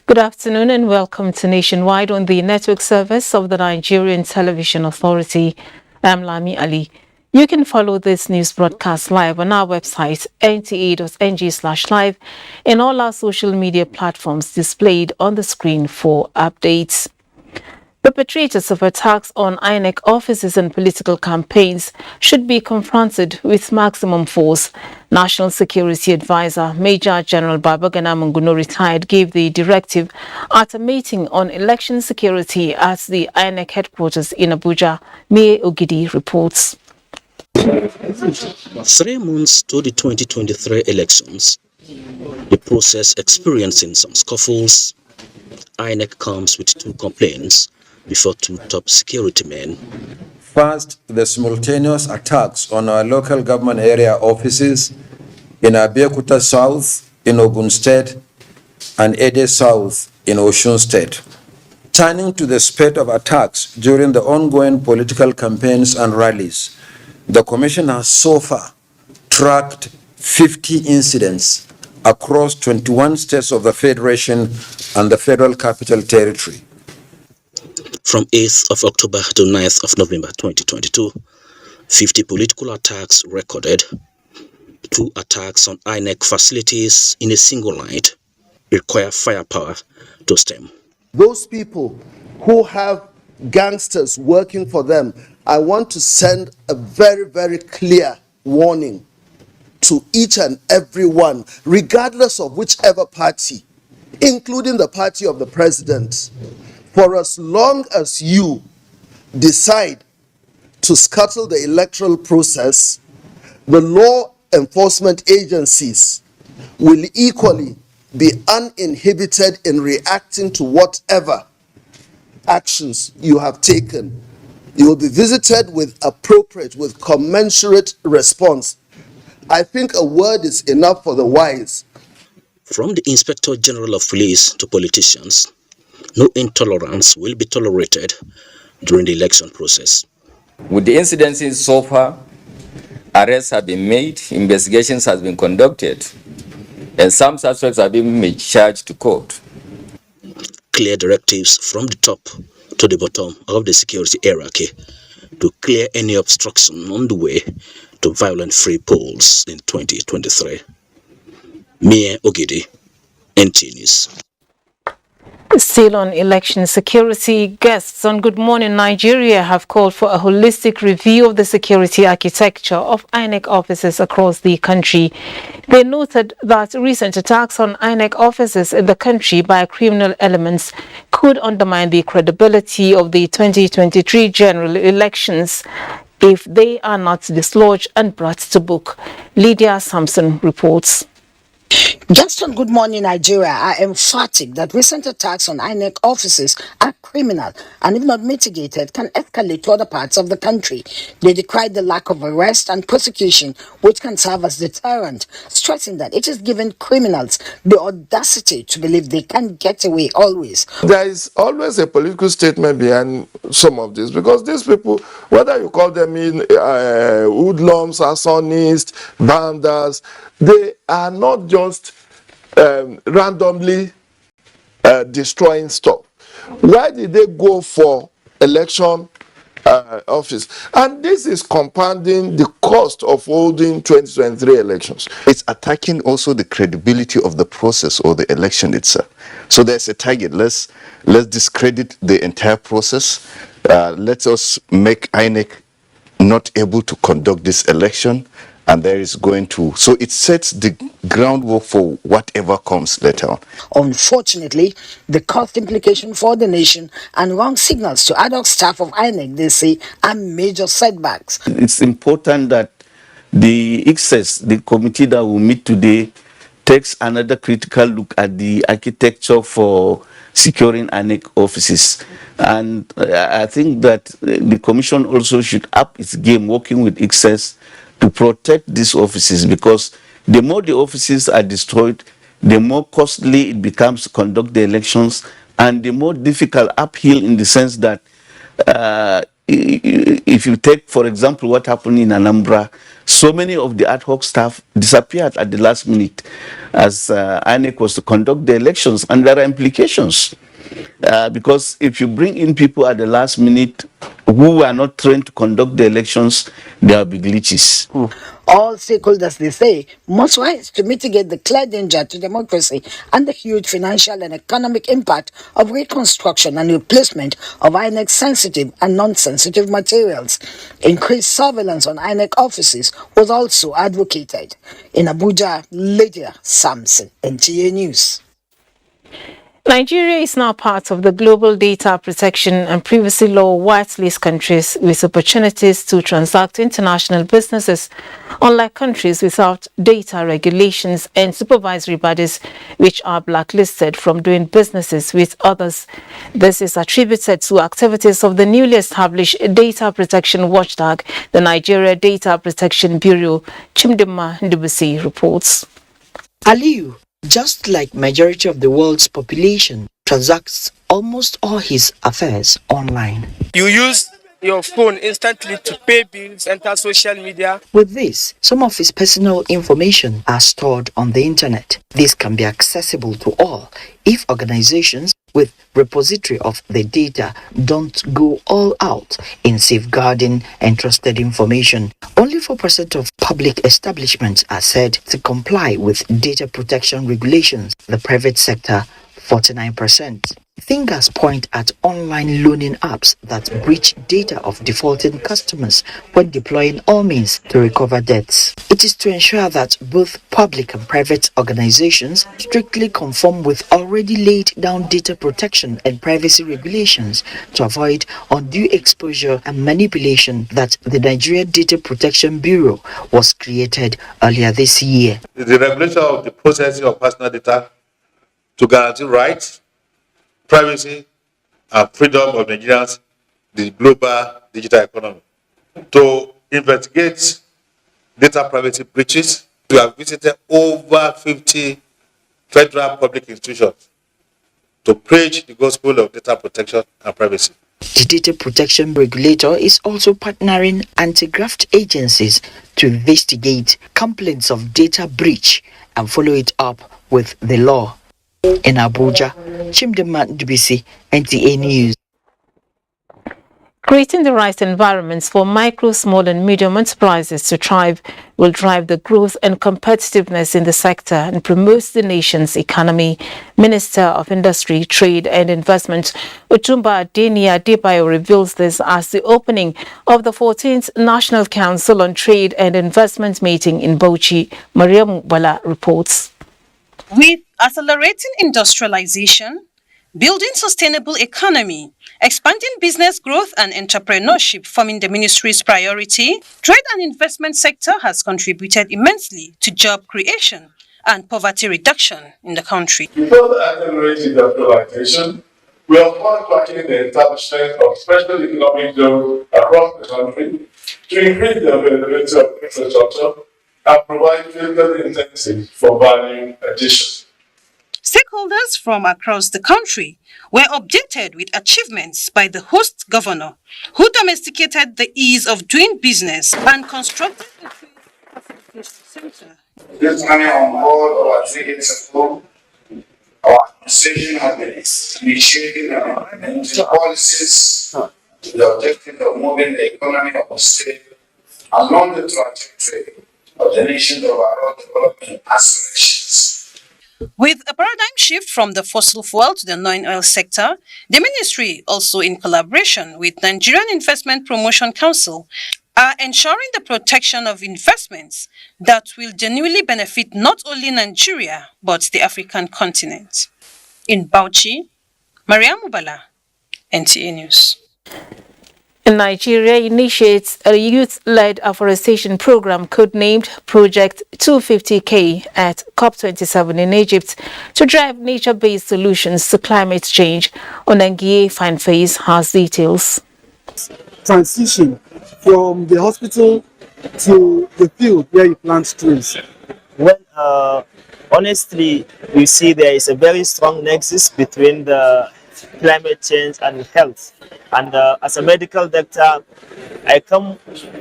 Good afternoon and welcome to Nationwide on the network service of the Nigerian Television Authority. I'm Lami Ali. You can follow this news broadcast live on our website, nta.ng/live, and all our social media platforms displayed on the screen for updates. Perpetrators of attacks on INEC offices and political campaigns should be confronted with maximum force. National Security Advisor Major General Babagana Munguno retired gave the directive at a meeting on election security at the INEC headquarters in Abuja. Mie Ogidi reports. 3 months to the 2023 elections, the process experiencing some scuffles. INEC comes with 2 complaints before 2 top security men. First, the simultaneous attacks on our local government area offices in Abeokuta South in Ogun State and Ede South in Osun State. Turning to the spate of attacks during the ongoing political campaigns and rallies, the Commission has so far tracked 50 incidents across 21 states of the Federation and the Federal Capital Territory. From 8th of October to 9th of November 2022, 50 political attacks recorded, 2 attacks on INEC facilities in a single night require firepower to stem. Those people who have gangsters working for them, I want to send a very, very clear warning to each and every one, regardless of whichever party, including the party of the president. For as long as you decide to scuttle the electoral process, the law enforcement agencies will equally be uninhibited in reacting to whatever actions you have taken. You will be visited with commensurate response. I think a word is enough for the wise. From the Inspector General of Police to politicians, no intolerance will be tolerated during the election process. With the incidences so far, arrests have been made, investigations have been conducted, and some suspects have been charged to court. Clear directives from the top to the bottom of the security hierarchy to clear any obstruction on the way to violent free polls in 2023. Mie Ogidi, NTA News. Still on election security, guests on Good Morning Nigeria have called for a holistic review of the security architecture of INEC offices across the country. They noted that recent attacks on INEC offices in the country by criminal elements could undermine the credibility of the 2023 general elections if they are not dislodged and brought to book. Lydia Sampson reports. Guests on Good Morning Nigeria are emphatic that recent attacks on INEC offices are criminal and if not mitigated can escalate to other parts of the country. They decried the lack of arrest and prosecution which can serve as deterrent, stressing that it is giving criminals the audacity to believe they can get away always. There is always a political statement behind some of this because these people, whether you call them hoodlums, arsonists, vandals, they are not just randomly destroying stuff. Why did they go for election office? And this is compounding the cost of holding 2023 elections. It's attacking also the credibility of the process or the election itself. So there's a target. Let's discredit the entire process. Let us make INEC not able to conduct this election. And there is going to, so it sets the groundwork for whatever comes later on. Unfortunately, the cost implication for the nation and wrong signals to ad hoc staff of INEC, they say, are major setbacks. It's important that the ICSES, the committee that will meet today, takes another critical look at the architecture for securing INEC offices. And I think that the Commission also should up its game working with ICSES to protect these offices, because the more the offices are destroyed, the more costly it becomes to conduct the elections, and the more difficult uphill, in the sense that if you take, for example, what happened in Anambra, so many of the ad hoc staff disappeared at the last minute as INEC was to conduct the elections, and there are implications. Because if you bring in people at the last minute who are not trained to conduct the elections, there will be glitches. All stakeholders, they say, must rise to mitigate the clear danger to democracy and the huge financial and economic impact of reconstruction and replacement of INEC sensitive and non-sensitive materials. Increased surveillance on INEC offices was also advocated. In Abuja, Lydia Samson, NTA News. Nigeria is now part of the global data protection and privacy law whitelist countries with opportunities to transact international businesses, unlike countries without data regulations and supervisory bodies which are blacklisted from doing businesses with others. This is attributed to activities of the newly established data protection watchdog, the Nigeria Data Protection Bureau. Chimdima Ndubusi reports. Aliyu, just like majority of the world's population, transacts almost all his affairs online. You use your phone instantly to pay bills, enter social media. With this, some of his personal information are stored on the internet. This can be accessible to all if organizations with repository of the data don't go all out in safeguarding entrusted information. Only 4% of public establishments are said to comply with data protection regulations. The private sector, 49%. Fingers point at online loaning apps that breach data of defaulting customers when deploying all means to recover debts. It is to ensure that both public and private organizations strictly conform with already laid down data protection and privacy regulations to avoid undue exposure and manipulation that the Nigeria Data Protection Bureau was created earlier this year. The regulation of the processing of personal data to guarantee rights, privacy, and freedom of Nigerians, the global digital economy. To investigate data privacy breaches, we have visited over 50 federal public institutions to preach the gospel of data protection and privacy. The data protection regulator is also partnering anti-graft agencies to investigate complaints of data breach and follow it up with the law. In Abuja, Chimdima Ndubusi, NTA News. Creating the right environments for micro, small and medium enterprises to thrive will drive the growth and competitiveness in the sector and promote the nation's economy. Minister of Industry, Trade and Investment, Otumba Adeniyi Adebayo, reveals this as the opening of the 14th National Council on Trade and Investment meeting in Bauchi. Mariam Bala reports. With accelerating industrialization, building sustainable economy, expanding business growth and entrepreneurship forming the ministry's priority, trade and investment sector has contributed immensely to job creation and poverty reduction in the country. To further accelerate industrialization, we are fast-tracking the establishment of special economic zones across the country to increase the availability of infrastructure and provide fiscal incentives for value addition. Stakeholders from across the country were updated with achievements by the host governor, who domesticated the ease of doing business and constructed a trade facilitation center. This money on board our trade support, our administration has been initiating and implementing policies with the objective of moving the economy of the state along the trajectory of the nation's overall development aspirations. With a paradigm shift from the fossil fuel to the non-oil sector, the ministry, also in collaboration with Nigerian Investment Promotion Council, are ensuring the protection of investments that will genuinely benefit not only Nigeria, but the African continent. In Bauchi, Mariam Bala, NTA News. In Nigeria initiates a youth-led afforestation program codenamed Project 250K at COP27 in Egypt to drive nature-based solutions to climate change. Onengie Fineface has details. Transition from the hospital to the field where you plant trees. Well, honestly, we see there is a very strong nexus between the climate change and health. And as a medical doctor, I come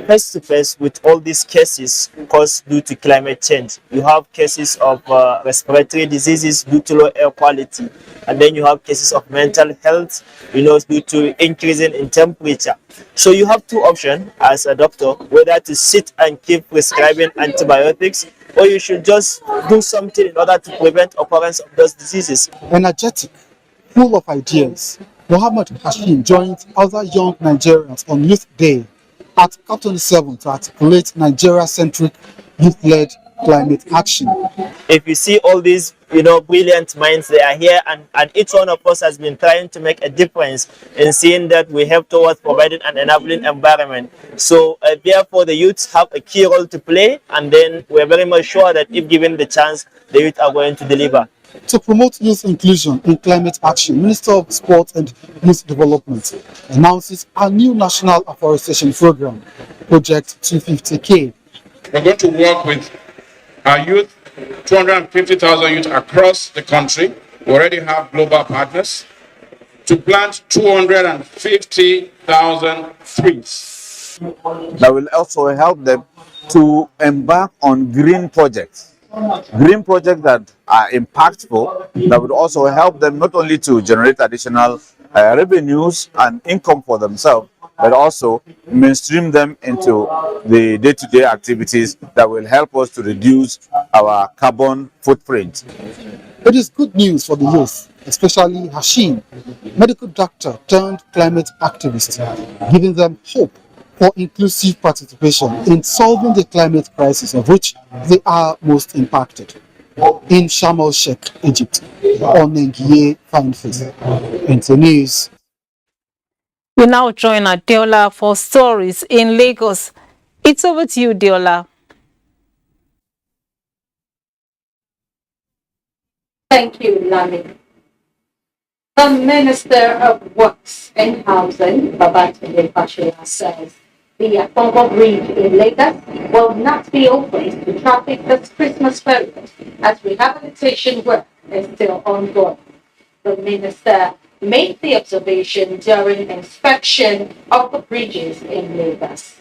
face to face with all these cases caused due to climate change. You have cases of respiratory diseases due to low air quality, and then you have cases of mental health, due to increasing in temperature. So you have two options as a doctor, whether to sit and keep prescribing antibiotics, or you should just do something in order to prevent occurrence of those diseases. Energetic, full of ideas, Muhammad Hashim joined other young Nigerians on Youth Day at COP27 to articulate Nigeria-centric youth-led climate action. If you see all these, brilliant minds, they are here, and each one of us has been trying to make a difference in seeing that we help towards providing an enabling environment. So therefore, the youths have a key role to play, and then we're very much sure that if given the chance, the youth are going to deliver. To promote youth inclusion in climate action, Minister of Sport and Youth Development announces a new national afforestation program, Project 250K. We're going to work with our youth, 250,000 youth across the country. We already have global partners to plant 250,000 trees. That will also help them to embark on green projects that are impactful, that would also help them not only to generate additional revenues and income for themselves, but also mainstream them into the day-to-day activities that will help us to reduce our carbon footprint. It is good news for the youth, especially Hashim, medical doctor turned climate activist, giving them hope for inclusive participation in solving the climate crisis of which they are most impacted. In Sharm el-Sheikh, Egypt, Onengie Fineface, NTA News. We now join Adeola for stories in Lagos. It's over to you, Adeola. Thank you, Lami. The Minister of Works and Housing, Babatunde Fashola, says the Afonso Bridge in Lagos will not be open to traffic this Christmas period as rehabilitation work is still ongoing. The minister made the observation during inspection of the bridges in Lagos.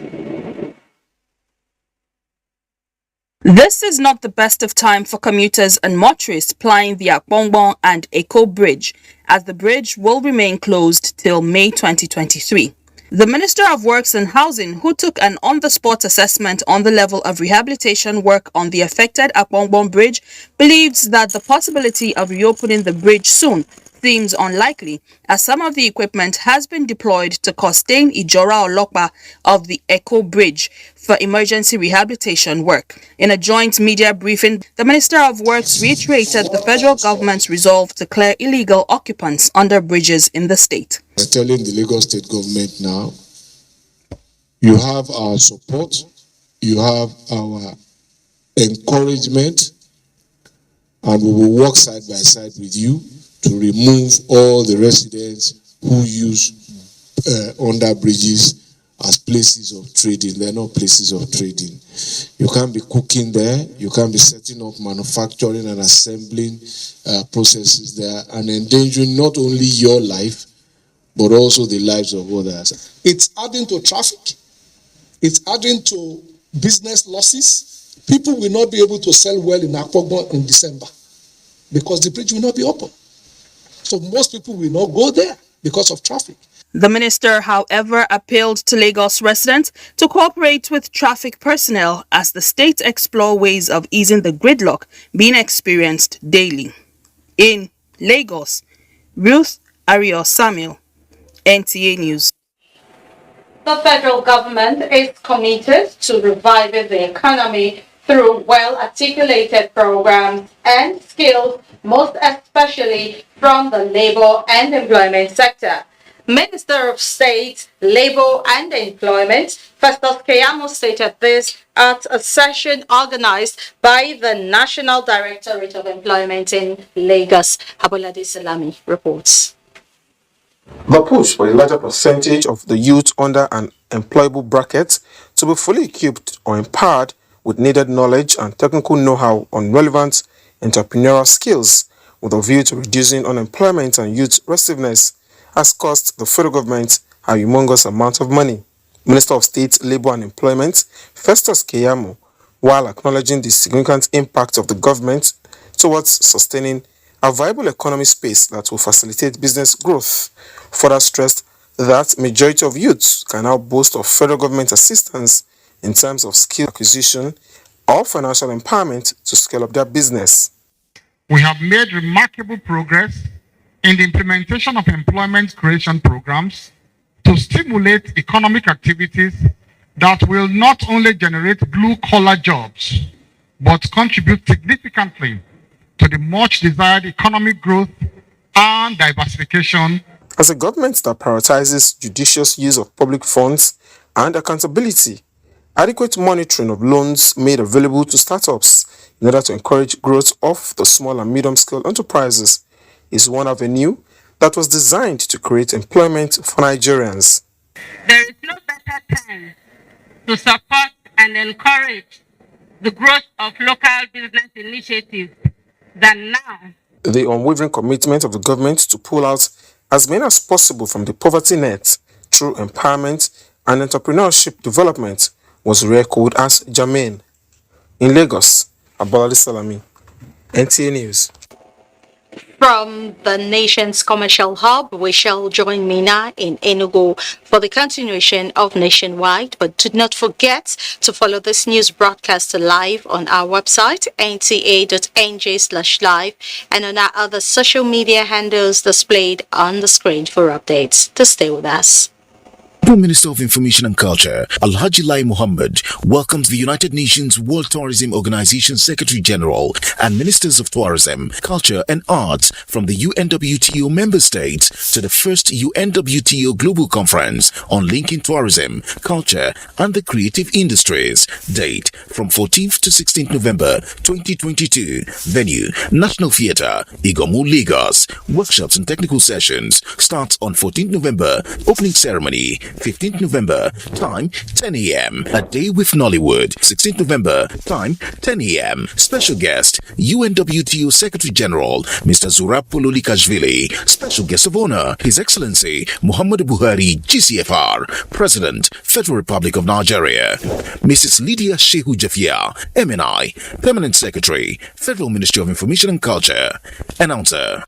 This is not the best of time for commuters and motorists plying the Akpongbon and Eko Bridge, as the bridge will remain closed till May 2023. The Minister of Works and Housing, who took an on-the-spot assessment on the level of rehabilitation work on the affected Akpongbon Bridge, believes that the possibility of reopening the bridge soon seems unlikely, as some of the equipment has been deployed to Costain Ijora Olokpa of the Eko Bridge for emergency rehabilitation work. In a joint media briefing, the Minister of Works reiterated the federal government's resolve to clear illegal occupants under bridges in the state. We're telling the Lagos state government now, you have our support, you have our encouragement, and we will work side by side with you to remove all the residents who use under bridges as places of trading. They're not places of trading. You can't be cooking there. You can't be setting up manufacturing and assembling processes there and endangering not only your life, but also the lives of others. It's adding to traffic. It's adding to business losses. People will not be able to sell well in Akpongbon in December because the bridge will not be open. So most people will not go there because of traffic. The minister, however, appealed to Lagos residents to cooperate with traffic personnel as the state explore ways of easing the gridlock being experienced daily. In Lagos, Ruth Ariel Samuel, NTA News. The federal government is committed to reviving the economy through well-articulated programs and skills, most especially from the labor and employment sector. Minister of State, Labour and Employment, Festus Keyamo, stated this at a session organized by the National Directorate of Employment in Lagos. Abolade Salami reports. The push for a larger percentage of the youth under an employable bracket to be fully equipped or empowered with needed knowledge and technical know-how on relevant entrepreneurial skills with a view to reducing unemployment and youth restiveness has cost the federal government a humongous amount of money. Minister of State, Labour and Employment, Festus Keyamo, while acknowledging the significant impact of the government towards sustaining a viable economy space that will facilitate business growth, further stressed that majority of youths can now boast of federal government assistance in terms of skill acquisition or financial empowerment to scale up their business. We have made remarkable progress in the implementation of employment creation programs to stimulate economic activities that will not only generate blue-collar jobs, but contribute significantly to the much desired economic growth and diversification. As a government that prioritizes judicious use of public funds and accountability, adequate monitoring of loans made available to startups in order to encourage growth of the small and medium-scale enterprises is one avenue that was designed to create employment for Nigerians. There is no better time to support and encourage the growth of local business initiatives than now. The unwavering commitment of the government to pull out as many as possible from the poverty net through empowerment and entrepreneurship development was re-echoed as germane. In Lagos, Abolade Salami, NTA News. From the nation's commercial hub, we shall join Mina in Enugu for the continuation of Nationwide. But do not forget to follow this news broadcast live on our website, nta.nj/live, and on our other social media handles displayed on the screen for updates. To stay with us. The Minister of Information and Culture, Alhaji Lai Mohammed, welcomes the United Nations World Tourism Organization Secretary General and Ministers of Tourism, Culture and Arts from the UNWTO member states to the first UNWTO Global Conference on Linking Tourism, Culture and the Creative Industries. Date from 14th to 16th November 2022. Venue, National Theatre, Igomu, Lagos. Workshops and technical sessions starts on 14th November. Opening ceremony 15th November, time 10 a.m. A Day with Nollywood, 16th November, time 10 a.m. Special guest, UNWTO Secretary General, Mr. Zurab Pololikashvili. Special guest of honor, His Excellency Muhammadu Buhari, GCFR, President, Federal Republic of Nigeria. Mrs. Lydia Shehu Jafia, MNI, Permanent Secretary, Federal Ministry of Information and Culture. Announcer.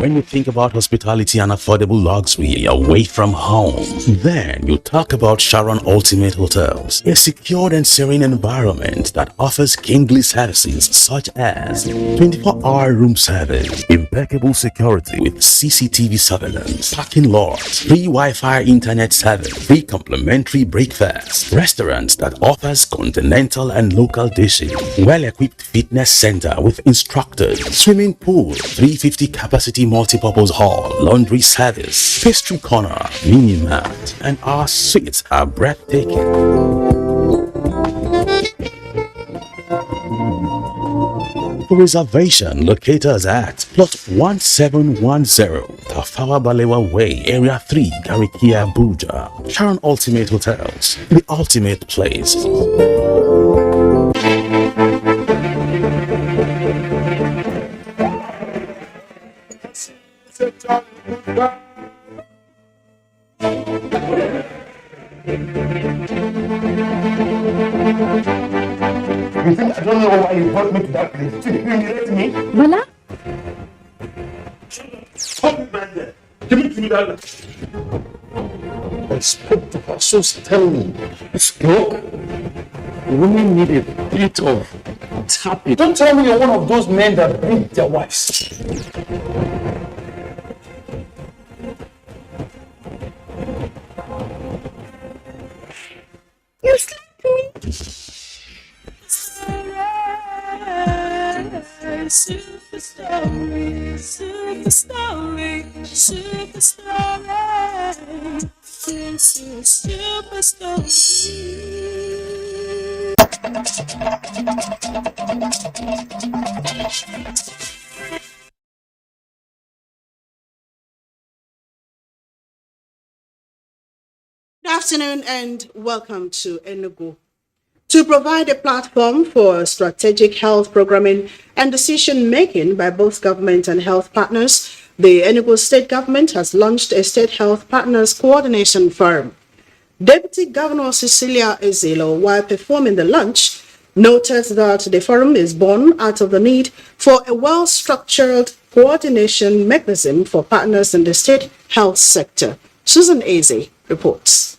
When you think about hospitality and affordable luxury away from home, then you talk about Sharon Ultimate Hotels, a secured and serene environment that offers kingly services such as 24-hour room service, impeccable security with CCTV surveillance, parking lots, free Wi-Fi internet service, free complimentary breakfast, restaurants that offers continental and local dishes, well-equipped fitness center with instructors, swimming pool, 350 capacity multipurpose hall, laundry service, pastry corner, mini mart, and our suites are breathtaking. For reservation, locate us at plot 1710 Tafawa Balewa Way, Area 3, Garikia, Abuja. Sharon Ultimate Hotels, the ultimate place. You think I don't know why you brought me to that place? You humiliate me? Bala? Stop it right there. Give me that. I spoke to her so sternly. Look, women need a bit of tapping. Don't tell me you're one of those men that beat their wives. You slapped me. Super story, super story, super story, super story. Good afternoon and welcome to Enugu. To provide a platform for strategic health programming and decision-making by both government and health partners, the Enugu state government has launched a State Health Partners Coordination Forum. Deputy Governor Cecilia Ezelo, while performing the launch, noted that the forum is born out of the need for a well-structured coordination mechanism for partners in the state health sector. Susan Eze reports.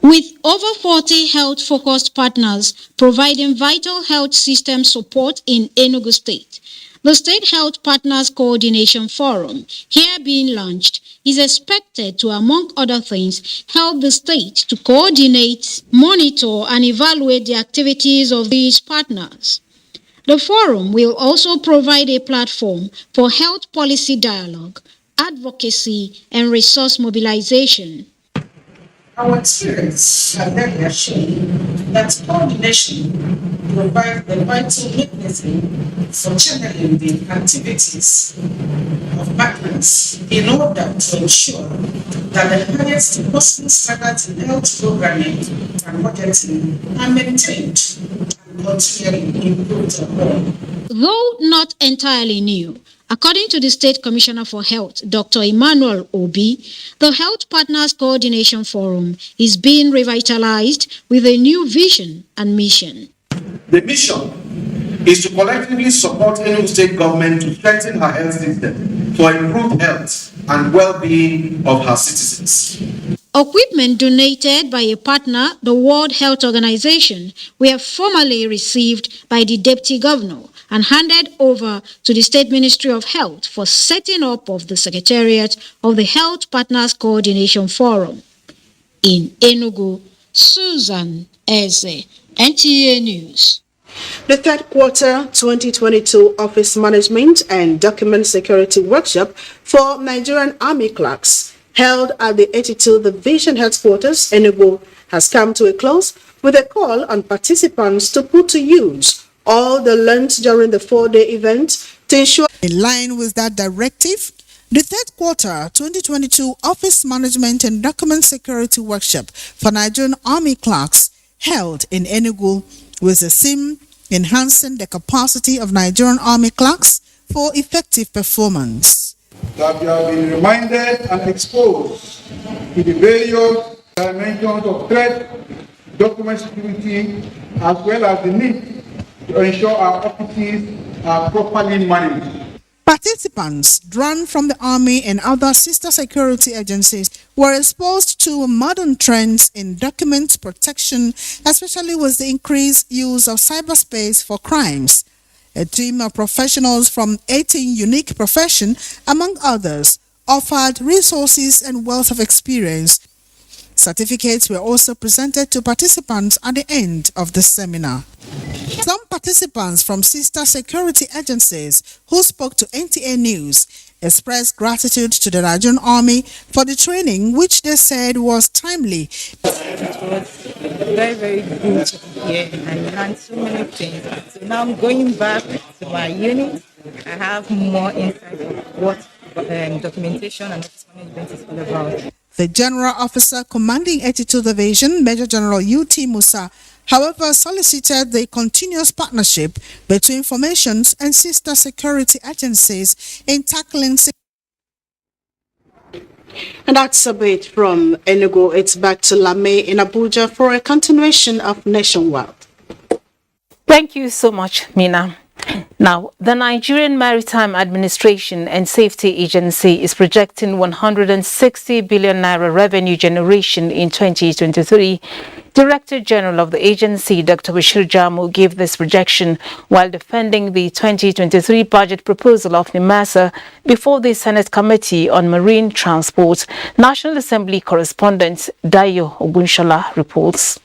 With over 40 health-focused partners providing vital health system support in Enugu State, the State Health Partners Coordination Forum, here being launched, is expected to, among other things, help the state to coordinate, monitor, and evaluate the activities of these partners. The forum will also provide a platform for health policy dialogue, advocacy, and resource mobilization. Our experience has then shown that coordination provides the vital mechanism for channeling the activities of partners in order to ensure that the highest possible standards in health programming and budgeting are maintained and continually improved upon. Though not entirely new, according to the State Commissioner for Health, Dr. Emmanuel Obi, the Health Partners Coordination Forum is being revitalized with a new vision and mission. The mission is to collectively support Enugu state government to strengthen her health system for improved health and well-being of her citizens. Equipment donated by a partner, the World Health Organization, were formally received by the Deputy Governor and handed over to the State Ministry of Health for setting up of the Secretariat of the Health Partners Coordination Forum. In Enugu, Susan Eze, NTA News. The third quarter 2022 Office Management and Document Security Workshop for Nigerian Army clerks held at the 82 Division Headquarters, Enugu, has come to a close with a call on participants to put to use all the learned during the 4-day event to ensure. In line with that directive, the third quarter 2022 Office Management and Document Security Workshop for Nigerian Army clerks held in Enugu with the theme enhancing the capacity of Nigerian Army clerks for effective performance. That we have been reminded and exposed to the various dimensions of threat, document security, as well as the need to ensure our offices are properly managed. Participants drawn from the Army and other sister security agencies were exposed to modern trends in document protection, especially with the increased use of cyberspace for crimes. A team of professionals from 18 unique professions, among others, offered resources and wealth of experience. Certificates were also presented to participants at the end of the seminar. Some participants from sister security agencies who spoke to NTA News expressed gratitude to the Nigerian Army for the training, which they said was timely. It was very, very good to be here. I learned so many things. So now I'm going back to my unit. I have more insight of what documentation and office management is all about. The General Officer Commanding 82 Division, Major General U.T. Musa, however, solicited the continuous partnership between formations and sister security agencies in tackling. And that's a bit from Enugu. It's back to Lame in Abuja for a continuation of Nationwide. Thank you so much, Mina. Now, the Nigerian Maritime Administration and Safety Agency is projecting 160 billion naira revenue generation in 2023. Director General of the agency, Dr. Bashir Jamu, gave this projection while defending the 2023 budget proposal of NIMASA before the Senate Committee on Marine Transport. National Assembly correspondent Dayo Ogunshola reports.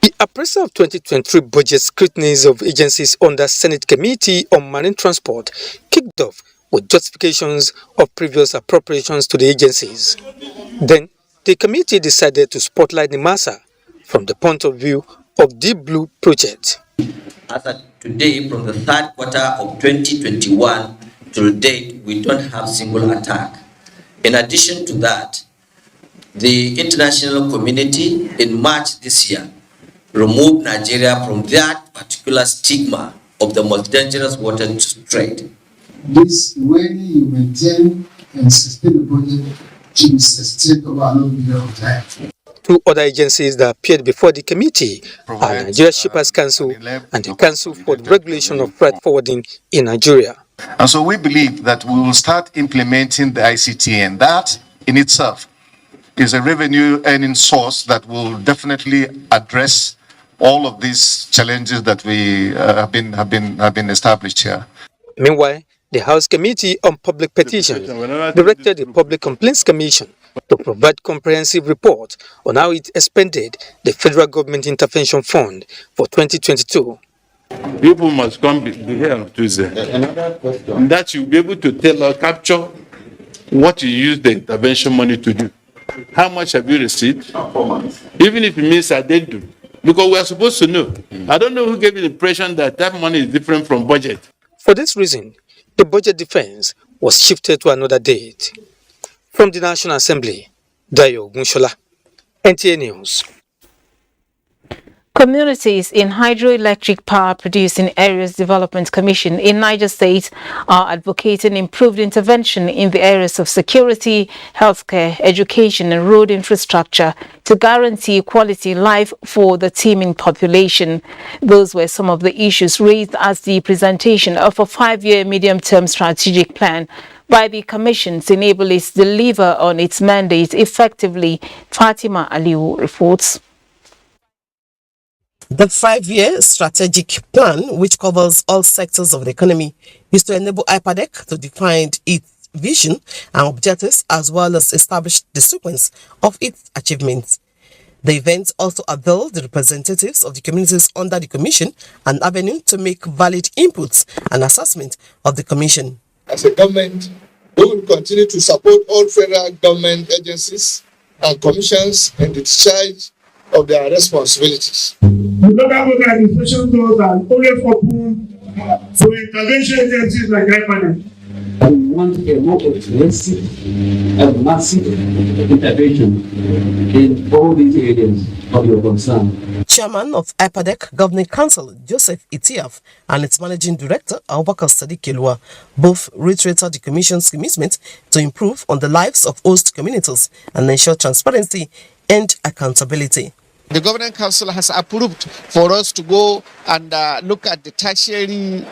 The appraisal of 2023 budget scrutinies of agencies under Senate Committee on Marine Transport kicked off with justifications of previous appropriations to the agencies. Then, the committee decided to spotlight NIMASA from the point of view of Deep Blue project. As of today, from the third quarter of 2021 to date, we don't have single attack. In addition to that, the international community in March this year removed Nigeria from that particular stigma of the most dangerous water trade. This, when you maintain and sustain the budget, should be sustained over a long period of time. Two other agencies that appeared before the committee are Nigeria Shippers Council and the Council for the Regulation of Freight Forwarding in Nigeria. And so we believe that we will start implementing the ICT, and that in itself is a revenue earning source that will definitely address all of these challenges that we have been established here. Meanwhile, the House Committee on Public Petitions directed the Public Complaints Commission to provide comprehensive report on how it expended the Federal Government Intervention Fund for 2022. People must come be here on Tuesday. Another question. That you'll be able to tell or capture what you use the intervention money to do. How much have you received? Even if it means I didn't do. Because we are supposed to know. I don't know who gave you the impression that that money is different from budget. For this reason, the budget defense was shifted to another date. From the National Assembly, Dayo Ogunshola, NTA News. Communities in hydroelectric power producing areas development commission in Niger State are advocating improved intervention in the areas of security, healthcare, education and road infrastructure to guarantee quality life for the teeming population. Those were some of the issues raised as the presentation of a 5-year medium-term strategic plan by the Commission to enable it to deliver on its mandate effectively. Fatima Aliu reports. The 5-year strategic plan, which covers all sectors of the economy, is to enable IPADEC to define its vision and objectives as well as establish the sequence of its achievements. The event also availed the representatives of the communities under the Commission an avenue to make valid inputs and assessment of the Commission. As a government, we will continue to support all federal government agencies and commissions in the discharge of their responsibilities. The local government administration doors are always open for intervention agencies like IPADEC. We want a more comprehensive and massive intervention in all these areas of your concern. Chairman of IPADEC Governing Council, Joseph Itiaf, and its Managing Director, Abubakar Sadiq Elua, both reiterated the Commission's commitment to improve on the lives of host communities and ensure transparency and accountability. The Governing Council has approved for us to go and look at the tertiary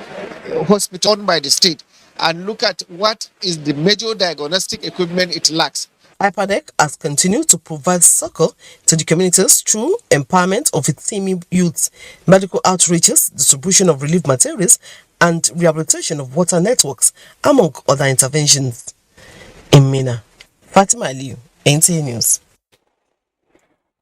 hospital owned by the state and look at what is the major diagnostic equipment it lacks. IPADEC has continued to provide succor to the communities through empowerment of its teeming youths, medical outreaches, distribution of relief materials, and rehabilitation of water networks, among other interventions. In Mina, Fatima Aliu, NTA News.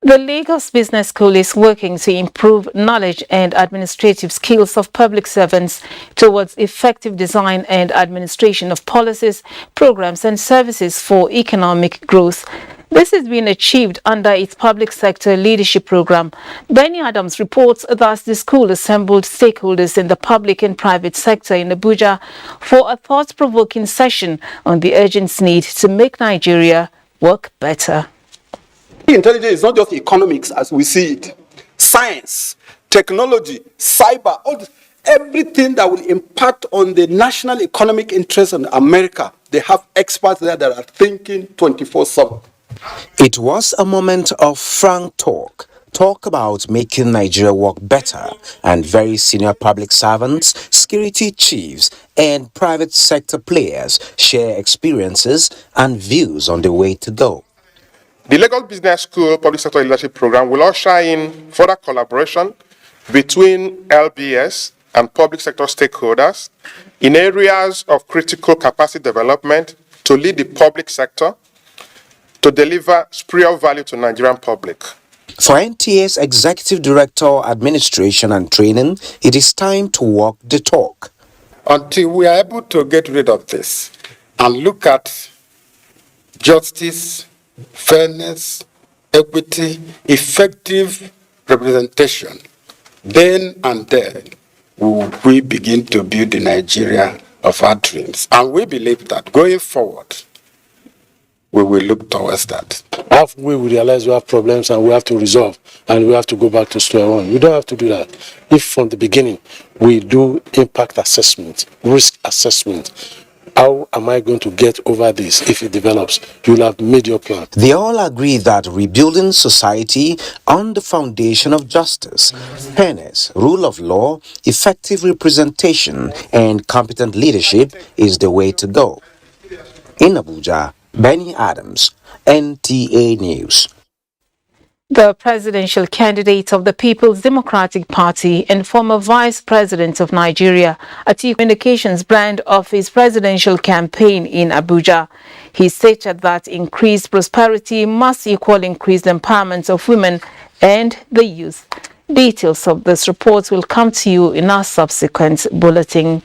The Lagos Business School is working to improve knowledge and administrative skills of public servants towards effective design and administration of policies, programs and services for economic growth. This is being achieved under its public sector leadership program. Benny Adams reports that the school assembled stakeholders in the public and private sector in Abuja for a thought-provoking session on the urgent need to make Nigeria work better. Intelligence is not just economics as we see it. Science, technology, cyber, all this, everything that will impact on the national economic interest in America. They have experts there that are thinking 24/7. It was a moment of frank talk about making Nigeria work better, and very senior public servants, security chiefs, and private sector players share experiences and views on the way to go. The Lagos Business School Public Sector Leadership Program will usher in further collaboration between LBS and public sector stakeholders in areas of critical capacity development to lead the public sector to deliver superior value to Nigerian public. For NTA's Executive Director, Administration and Training, it is time to walk the talk. Until we are able to get rid of this and look at justice, fairness, equity, effective representation, then and there will we begin to build the Nigeria of our dreams. And we believe that going forward, we will look towards that. Halfway we realize we have problems and we have to resolve and we have to go back to square one. We don't have to do that. If from the beginning we do impact assessment, risk assessment, how am I going to get over this if it develops? You'll have made your plan. They all agree that rebuilding society on the foundation of justice, fairness, rule of law, effective representation, and competent leadership is the way to go. In Abuja, Benny Adams, NTA News. The presidential candidate of the People's Democratic Party and former Vice President of Nigeria, Atiku Communications brand of his presidential campaign in Abuja. He stated that increased prosperity must equal increased empowerment of women and the youth. Details of this report will come to you in our subsequent bulletin.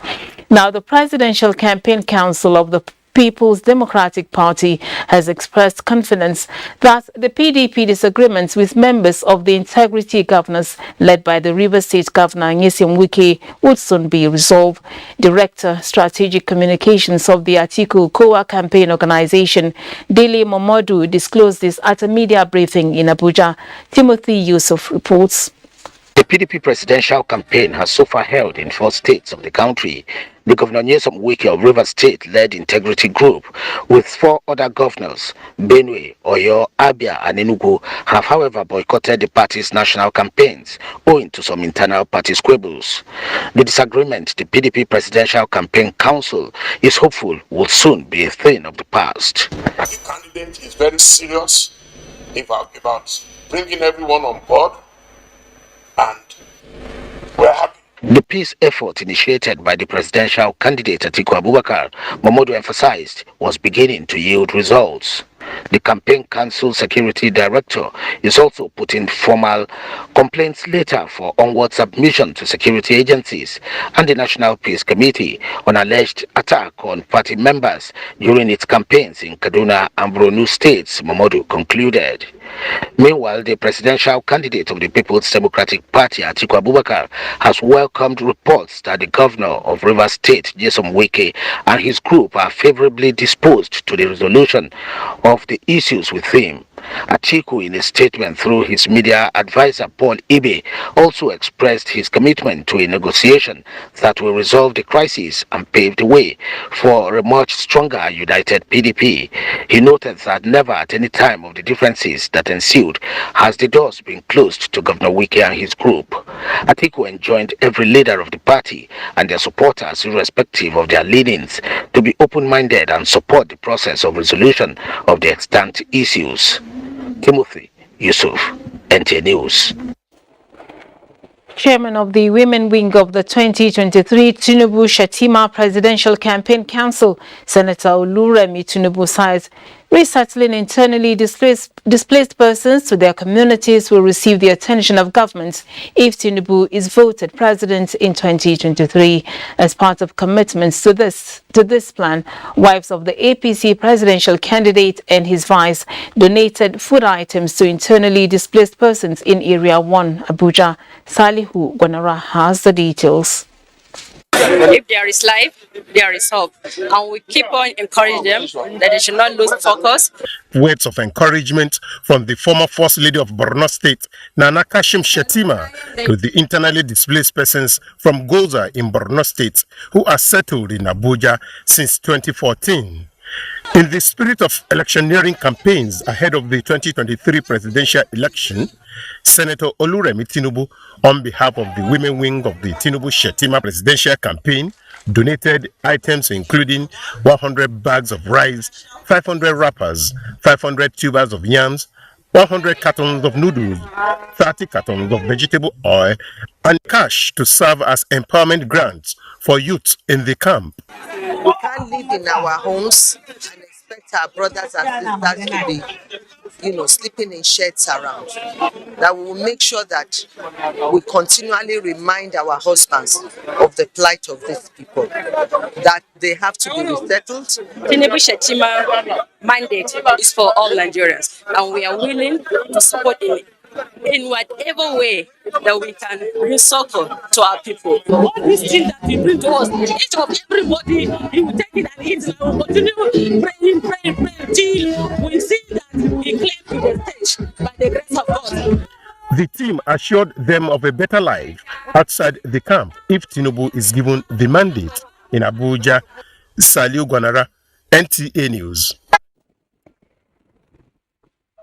Now, the Presidential Campaign Council of the People's Democratic Party has expressed confidence that the PDP disagreements with members of the Integrity Governors led by the Rivers State Governor Nyesom Wike would soon be resolved. Director Strategic Communications of the Atiku Kowa Campaign Organization, Dele Momodu, disclosed this at a media briefing in Abuja. Timothy Yusuf reports. The PDP presidential campaign has so far held in 4 states of the country. The Governor Nyesom Wike of Rivers State led Integrity Group with 4 other governors, Benue, Oyo, Abia and Enugu, have however boycotted the party's national campaigns owing to some internal party squabbles. The disagreement the PDP Presidential Campaign Council is hopeful will soon be a thing of the past. The candidate is very serious about bringing everyone on board, and we're happy. The peace effort initiated by the presidential candidate Atiku Abubakar, Momodu emphasized, was beginning to yield results. The campaign council security director is also putting formal complaints letter for onward submission to security agencies and the National Peace Committee on alleged attack on party members during its campaigns in Kaduna and Borno states, Momodu concluded. Meanwhile, the presidential candidate of the People's Democratic Party, Atiku Abubakar, has welcomed reports that the governor of Rivers State, Nyesom Wike, and his group are favorably disposed to the resolution of the issues with him. Atiku, in a statement through his media advisor Paul Ibe, also expressed his commitment to a negotiation that will resolve the crisis and pave the way for a much stronger united PDP. He noted that never at any time of the differences that ensued has the doors been closed to Governor Wike and his group. Atiku enjoined every leader of the party and their supporters, irrespective of their leanings, to be open-minded and support the process of resolution of the extant issues. Timothy Yusuf, NTA News. Chairman of the Women Wing of the 2023 Tinubu Shetima Presidential Campaign Council, Senator Oluremi Tinubu, says resettling internally displaced persons to their communities will receive the attention of government if Tinubu is voted president in 2023. As part of commitments to this plan, wives of the APC presidential candidate and his vice donated food items to internally displaced persons in Area 1, Abuja. Salihu Gwanara has the details. If there is life, there is hope. And we keep on encouraging them that they should not lose focus. Words of encouragement from the former First Lady of Borno State, Nana Kashim Shettima, to the internally displaced persons from Goza in Borno State who are settled in Abuja since 2014. In the spirit of electioneering campaigns ahead of the 2023 presidential election, Senator Oluremi Tinubu, on behalf of the women wing of the Tinubu Shetima presidential campaign, donated items including 100 bags of rice, 500 wrappers, 500 tubers of yams, 100 cartons of noodles, 30 cartons of vegetable oil, and cash to serve as empowerment grants for youth in the camp. We can't live in our homes and expect our brothers and sisters to be, sleeping in sheds around. That we will make sure that we continually remind our husbands of the plight of these people, that they have to be resettled. Tinubu Shetima mandate is for all Nigerians, and we are willing to support in whatever way that we can bring succor to our people. All these things that we bring to us, each of everybody, he will take it and eat it. We will continue praying till we see that we clear the stage by the grace of God. The team assured them of a better life outside the camp if Tinubu is given the mandate. In Abuja, Saliu Gwanara, NTA News.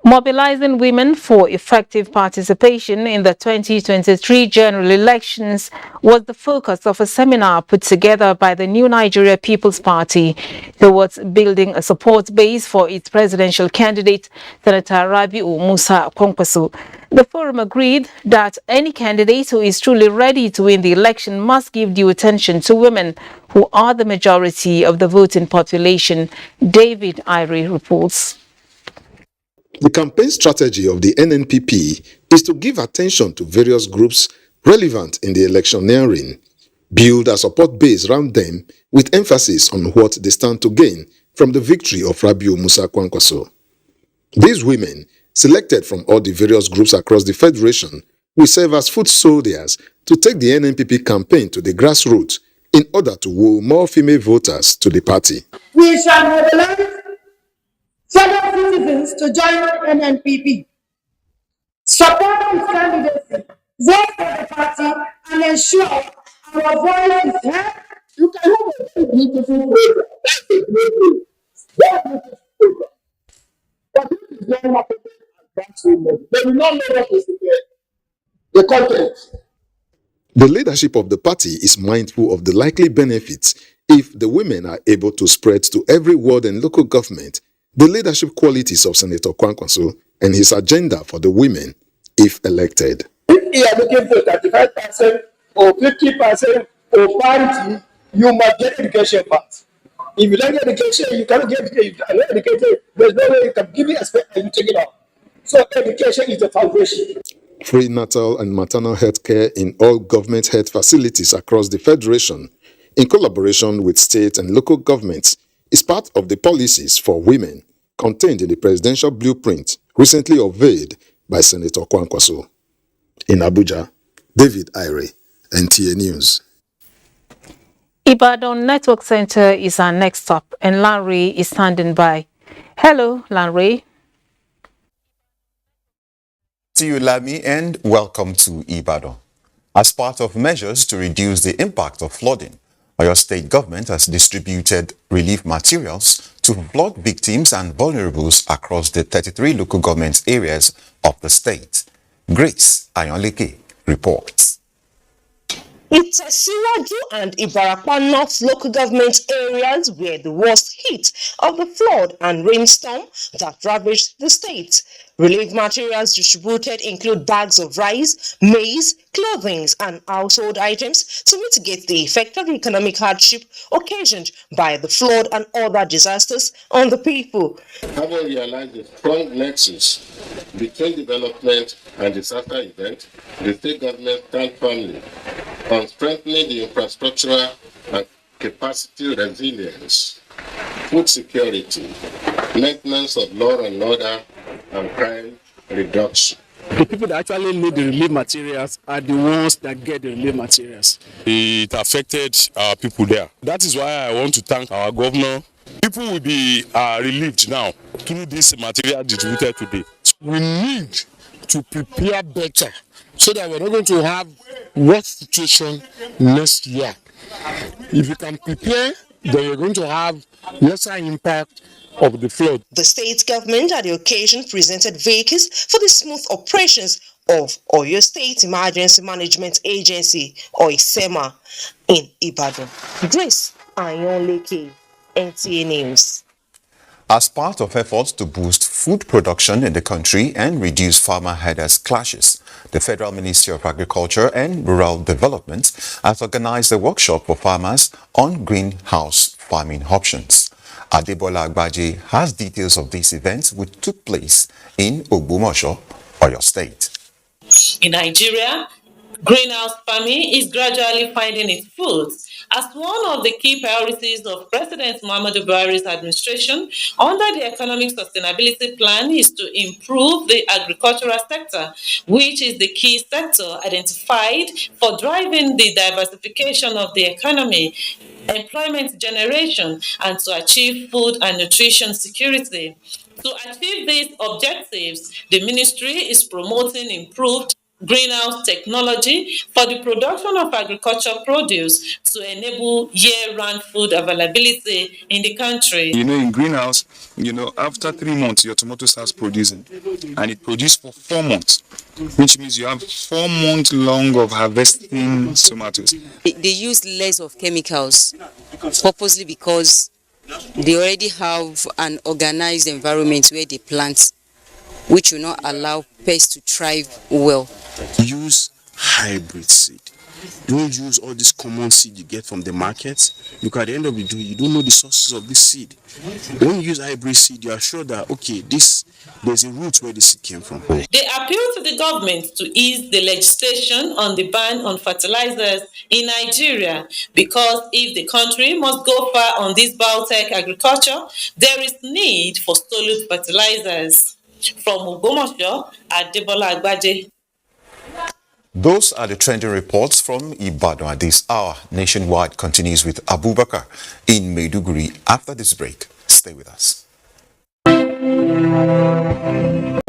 Mobilizing women for effective participation in the 2023 general elections was the focus of a seminar put together by the New Nigeria People's Party towards building a support base for its presidential candidate, Senator Rabiu Musa Kwankwaso. The forum agreed that any candidate who is truly ready to win the election must give due attention to women, who are the majority of the voting population. David Irie reports. The campaign strategy of the NNPP is to give attention to various groups relevant in the electioneering, build a support base around them with emphasis on what they stand to gain from the victory of Rabiu Musa Kwankwaso. These women, selected from all the various groups across the Federation, will serve as foot soldiers to take the NNPP campaign to the grassroots in order to woo more female voters to the party. We shall mobilize fellow citizens to join NNPP, support his candidacy, vote for the party, and ensure our voice is heard. You can have a very beautiful program. That's a great thing. Very beautiful program. But this is not marketed as that women. They will not know what is the content. The leadership of the party is mindful of the likely benefits if the women are able to spread to every ward and local government the leadership qualities of Senator Kwankwaso and his agenda for the women, if elected. If you are looking for 35% or 50% or parity, you must get education part. If you don't get education, you cannot get education. If you are not educated, there's no way you can give me a space and you take it out. So education is the foundation. Free natal and maternal health care in all government health facilities across the Federation, in collaboration with state and local governments, is part of the policies for women contained in the presidential blueprint recently unveiled by Senator Kwankwaso. In Abuja, David Irie, NTA News. Ibadan Network Center is our next stop, and Lanre is standing by. Hello, Lanre. To you, Lami, and welcome to Ibadan. As part of measures to reduce the impact of flooding, Oyo State government has distributed relief materials to flood victims and vulnerables across the 33 local government areas of the state. Grace Ayonleke reports. Itesiwaju and Ibarapa North local government areas were the worst hit of the flood and rainstorm that ravaged the state. Relief materials distributed include bags of rice, maize, clothing, and household items to mitigate the effect of economic hardship occasioned by the flood and other disasters on the people. Having realized the strong nexus between development and disaster event, the state government stands firmly on strengthening the infrastructural and capacity resilience, food security, maintenance of law and order, and crime reduction. The people that actually need the relief materials are the ones that get the relief materials. It affected our people there. That is why I want to thank our governor. People will be relieved now through this material distributed today. We need to prepare better so that we're not going to have worse situation next year. If you can prepare, then you're going to have lesser impact of the flood. The state government at the occasion presented vehicles for the smooth operations of Oyo State Emergency Management Agency, or ISEMA, in Ibadan. Grace Ayonleke, NTA News. As part of efforts to boost food production in the country and reduce farmer herders clashes, the Federal Ministry of Agriculture and Rural Development has organized a workshop for farmers on greenhouse farming options. Adebola Agbaje has details of these events which took place in Ogbomoso, Oyo State. In Nigeria, greenhouse farming is gradually finding its roots as one of the key priorities of President Muhammadu Buhari's administration under the Economic Sustainability Plan is to improve the agricultural sector, which is the key sector identified for driving the diversification of the economy, employment generation, and to achieve food and nutrition security. To achieve these objectives, the ministry is promoting improved greenhouse technology for the production of agricultural produce to enable year-round food availability in the country. In greenhouse, after 3 months, your tomato starts producing, and it produces for 4 months, which means you have 4 months long of harvesting tomatoes. They use less of chemicals purposely because they already have an organized environment where they plant, which will not allow pests to thrive well. Use hybrid seed. Don't use all this common seed you get from the market, because at the end of the day, you don't know the sources of this seed. When you use hybrid seed, you are sure that, okay, there's a root where the seed came from. They appeal to the government to ease the legislation on the ban on fertilizers in Nigeria, because if the country must go far on this biotech agriculture, there is need for solid fertilizers. From Ogbomoso, Adebola Agbaje. Those are the trending reports from Ibadan at this hour. Nationwide continues with Abubakar in Maiduguri after this break. Stay with us.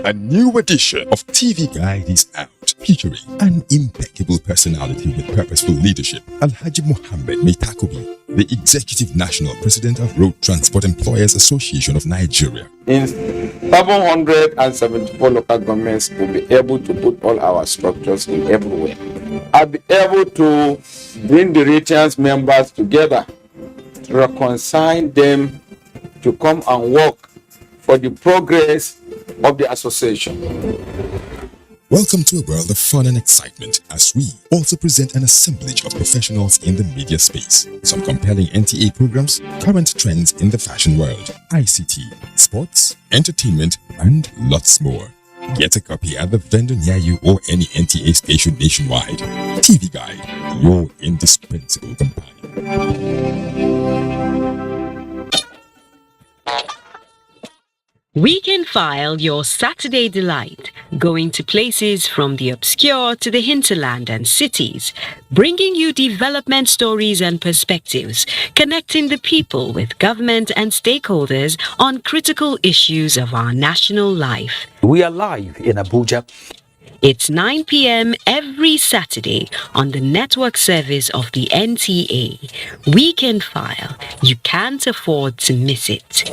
A new edition of TV Guide is out, featuring an impeccable personality with purposeful leadership. Alhaji Mohammed Meitakobi, the Executive National President of Road Transport Employers Association of Nigeria. In 774 local governments, will be able to put all our structures in everywhere. I'll be able to bring the regions members together, to reconcile them to come and work for the progress of the association. Welcome to a world of fun and excitement as we also present an assemblage of professionals in the media space. Some compelling NTA programs, current trends in the fashion world, ICT, sports, entertainment, and lots more. Get a copy at the vendor near you or any NTA station nationwide. TV Guide, your indispensable companion. We can file your Saturday delight, going to places from the obscure to the hinterland and cities, bringing you development stories and perspectives, connecting the people with government and stakeholders on critical issues of our national life. We are live in Abuja. It's 9 p.m. every Saturday on the network service of the NTA. Weekend File. You can't afford to miss it.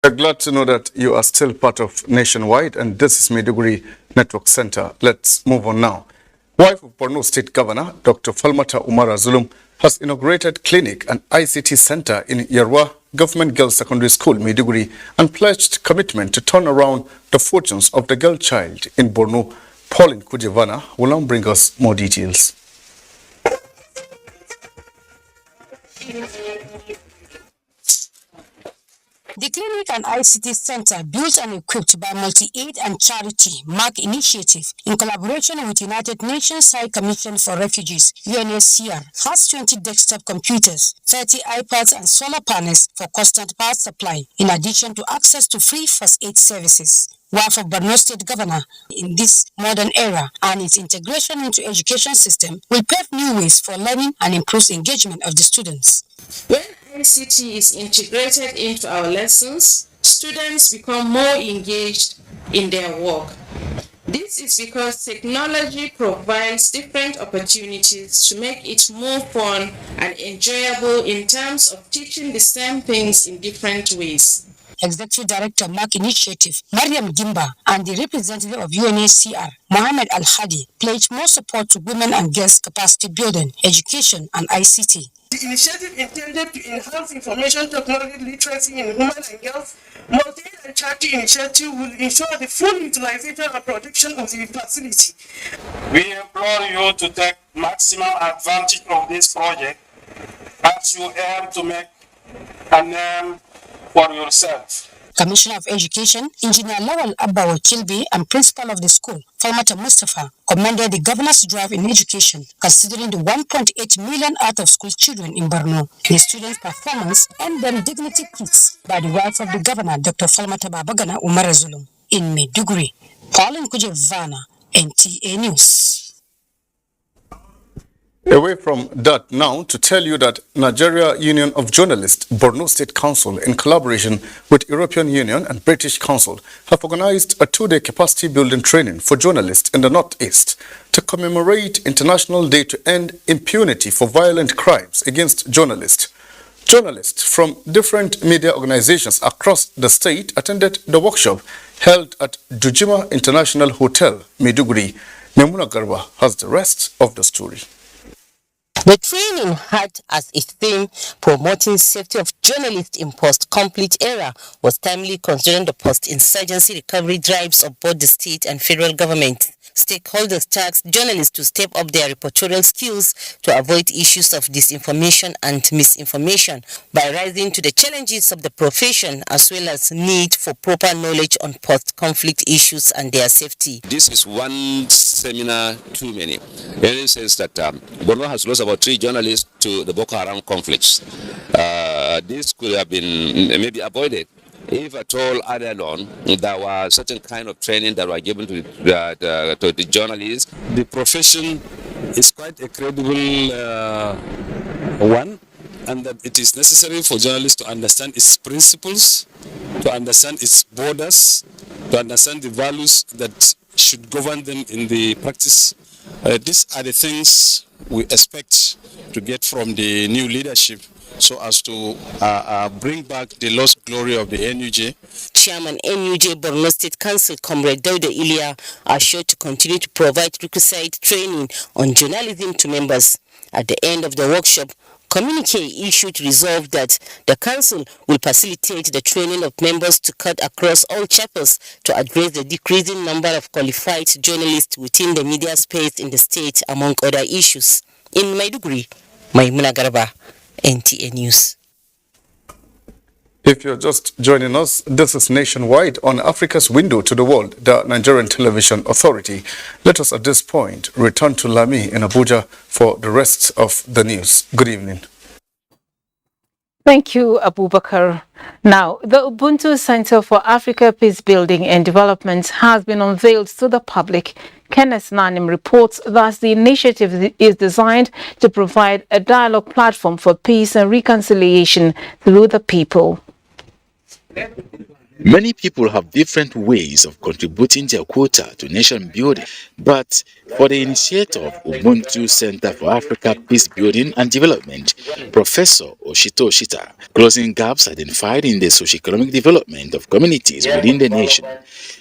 We're glad to know that you are still part of Nationwide, and this is Maiduguri Network Center. Let's move on now. Wife of Borno State Governor, Dr. Falmata Umar Zulum, has inaugurated clinic and ICT center in Yarwa Government Girls Secondary School, Maiduguri, and pledged commitment to turn around the fortunes of the girl child in Borno. Pauline Kujevana will now bring us more details. The clinic and ICT center, built and equipped by Multi-Aid and Charity MARC Initiative in collaboration with United Nations High Commission for Refugees, UNHCR, has 20 desktop computers, 30 iPads and solar panels for constant power supply, in addition to access to free first aid services. Wife of Borno State Governor, in this modern era and its integration into education system will pave new ways for learning and improves engagement of the students. When ICT is integrated into our lessons, students become more engaged in their work. This is because technology provides different opportunities to make it more fun and enjoyable in terms of teaching the same things in different ways. Executive Director MARC Initiative, Mariam Gimba, and the representative of UNHCR, Mohammed Al-Hadi, pledged more support to women and girls capacity building, education, and ICT. The initiative intended to enhance information technology literacy in women and girls. Multi-Aid and Charity initiative will ensure the full utilization and production of the facility. We implore you to take maximum advantage of this project as you aim to make a name for yourself. Commissioner of Education, Engineer Lawal Abba Wakilbi, and Principal of the school, Falmata Mustafa, commended the governor's drive in education, considering the 1.8 million out-of-school children in Borno. The students' performance earned them dignity kits by the wife of the governor, Dr. Falmata Babagana Umar Zulum, in Maiduguri. Pauline Kujevana, NTA News. Away from that now, to tell you that Nigeria Union of Journalists, Borno State Council, in collaboration with European Union and British Council, have organized a two-day capacity building training for journalists in the Northeast to commemorate International Day to End Impunity for Violent Crimes Against Journalists. Journalists from different media organizations across the state attended the workshop held at Dujima International Hotel, Maiduguri. Memuna Garba has the rest of the story. The training had as its theme promoting safety of journalists in post-conflict era was timely considering the post-insurgency recovery drives of both the state and federal government. Stakeholders tasked journalists to step up their reportorial skills to avoid issues of disinformation and misinformation by rising to the challenges of the profession as well as need for proper knowledge on post-conflict issues and their safety. This is one seminar too many. In the sense that Borno has lost about 3 journalists to the Boko Haram conflicts. This could have been maybe avoided if at all earlier on there was certain kind of training that were given to the journalists. The profession is quite a credible one, and that it is necessary for journalists to understand its principles, to understand its borders, to understand the values that should govern them in the practice. These are the things we expect to get from the new leadership so as to bring back the lost glory of the NUJ. Chairman NUJ Borno State Council, Comrade Dauda Ilya, assured to continue to provide requisite training on journalism to members. At the end of the workshop, communique issued resolved that the council will facilitate the training of members to cut across all chapters to address the decreasing number of qualified journalists within the media space in the state, among other issues. In Maiduguri, Maimuna Garba, NTA News. If you're just joining us, this is Nationwide on Africa's window to the world, the Nigerian Television Authority. Let us at this point return to Lami in Abuja for the rest of the news. Good evening. Thank you, Abubakar. Now, the Ubuntu Center for Africa Peace Building and Development has been unveiled to the public. Kenneth Nanim reports that the initiative is designed to provide a dialogue platform for peace and reconciliation through the people. Many people have different ways of contributing their quota to nation building, but for the initiator of Ubuntu Center for Africa Peace Building and Development, Professor Oshito Oshita, closing gaps identified in the socio-economic development of communities within the nation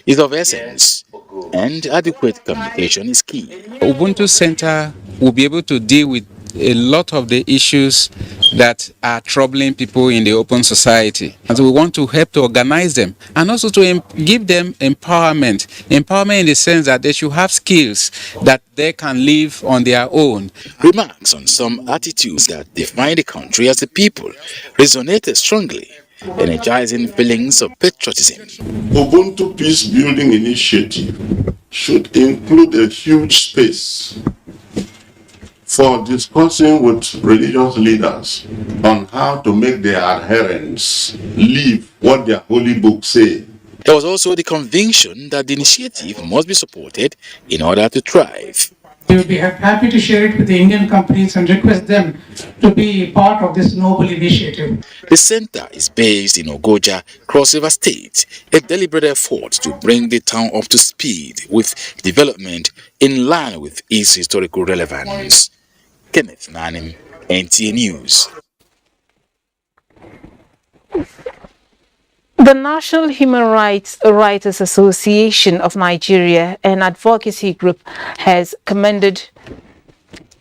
is of essence, and adequate communication is key. Ubuntu Center will be able to deal with a lot of the issues that are troubling people in the open society. And so we want to help to organize them and also to give them empowerment. Empowerment in the sense that they should have skills that they can live on their own. Remarks on some attitudes that define the country as a people resonated strongly, energizing feelings of patriotism. Ubuntu Peace Building Initiative should include a huge space for discussing with religious leaders on how to make their adherents live what their holy books say. There was also the conviction that the initiative must be supported in order to thrive. We will be happy to share it with the Indian companies and request them to be part of this noble initiative. The center is based in Ogoja, Cross River State, a deliberate effort to bring the town up to speed with development in line with its historical relevance. Kenneth Nanim, NTA News. The National Human Rights Writers Association of Nigeria, an advocacy group, has commended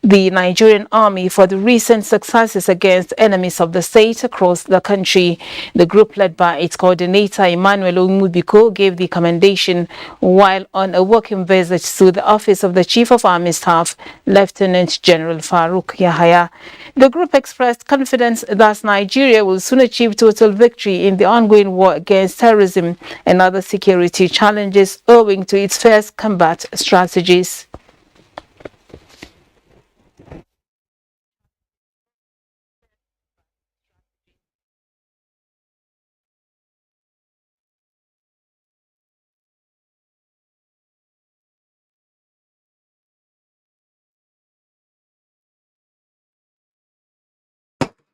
the Nigerian army for the recent successes against enemies of the state across the country. The group, led by its coordinator Emmanuel Omubiko, gave the commendation while on a working visit to the office of the Chief of Army Staff, Lieutenant General Farouk Yahaya. The group expressed confidence that Nigeria will soon achieve total victory in the ongoing war against terrorism and other security challenges owing to its fierce combat strategies.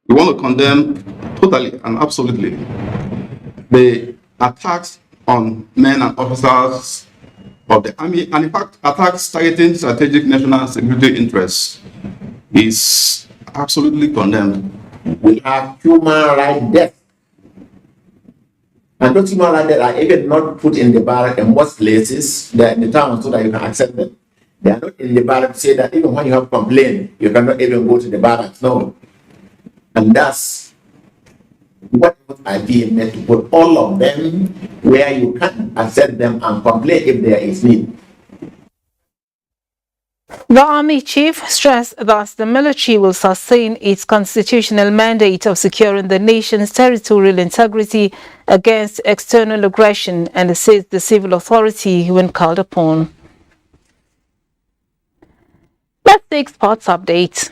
We want to condemn totally and absolutely the attacks on men and officers of the army, and in fact, attacks targeting strategic national security interests is absolutely condemned. We have human rights death. And those human rights death are even not put in the barrack in most places, they're in the town so that you can accept them. They are not in the barrack to say that even when you have complained, you cannot even go to the barracks. No. And that's what I be meant to put all of them where you can accept them and complain if there is need. The Army Chief stressed that the military will sustain its constitutional mandate of securing the nation's territorial integrity against external aggression and assist the civil authority when called upon. Let's take sports updates.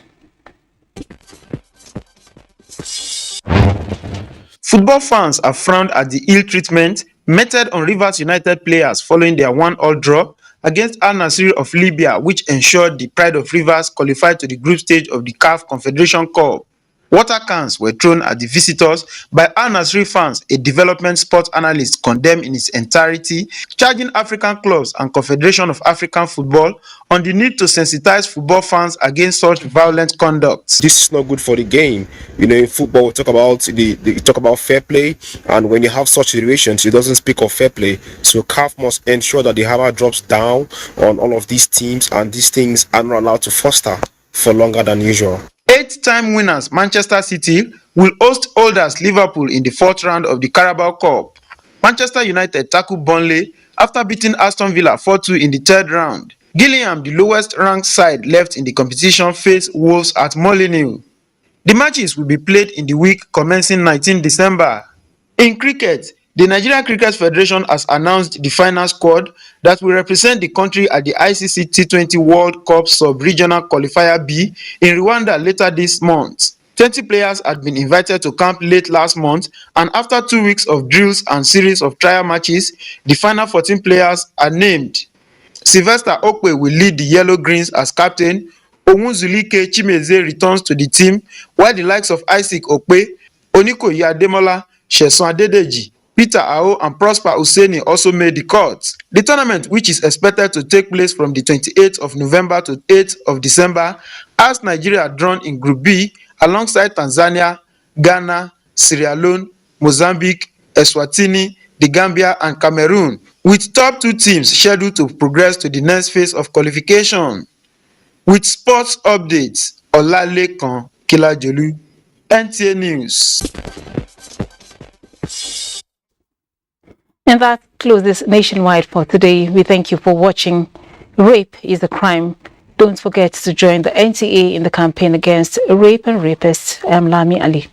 Football fans are frowned at the ill treatment meted on Rivers United players following their 1-1 draw against Al Nassr of Libya, which ensured the Pride of Rivers qualified to the group stage of the CAF Confederation Cup. Water cans were thrown at the visitors by Al Nassr fans, a development sports analyst condemned in its entirety, charging African clubs and Confederation of African Football on the need to sensitize football fans against such violent conduct. This is not good for the game. You know, in football, we talk about fair play, and when you have such situations, it doesn't speak of fair play. So CAF must ensure that the hammer drops down on all of these teams, and these things are not allowed to foster for longer than usual. 8-time winners Manchester City will host holders Liverpool in the 4th round of the Carabao Cup. Manchester United tackled Burnley after beating Aston Villa 4-2 in the 3rd round. Gillingham, the lowest ranked side left in the competition, faced Wolves at Molineux. The matches will be played in the week commencing 19 December. In cricket, the Nigerian Cricket Federation has announced the final squad that will represent the country at the ICC T20 World Cup Sub-Regional Qualifier B in Rwanda later this month. 20 players had been invited to camp late last month, and after 2 weeks of drills and series of trial matches, the final 14 players are named. Sylvester Okwe will lead the Yellow Greens as captain. Owunzulike Chimeze returns to the team, while the likes of Isaac Okpe, Onikoyi Ademola, Sheson Adedeji, Peter Ao and Prosper Useni also made the cut. The tournament, which is expected to take place from the 28th of November to 8th of December, has Nigeria drawn in Group B alongside Tanzania, Ghana, Sierra Leone, Mozambique, Eswatini, the Gambia and Cameroon, with top 2 teams scheduled to progress to the next phase of qualification. With sports updates, Olalekan Kilajolu, NTA News. And that closes Nationwide for today. We thank you for watching. Rape is a crime. Don't forget to join the NTA in the campaign against rape and rapists. I'm Lami Ali.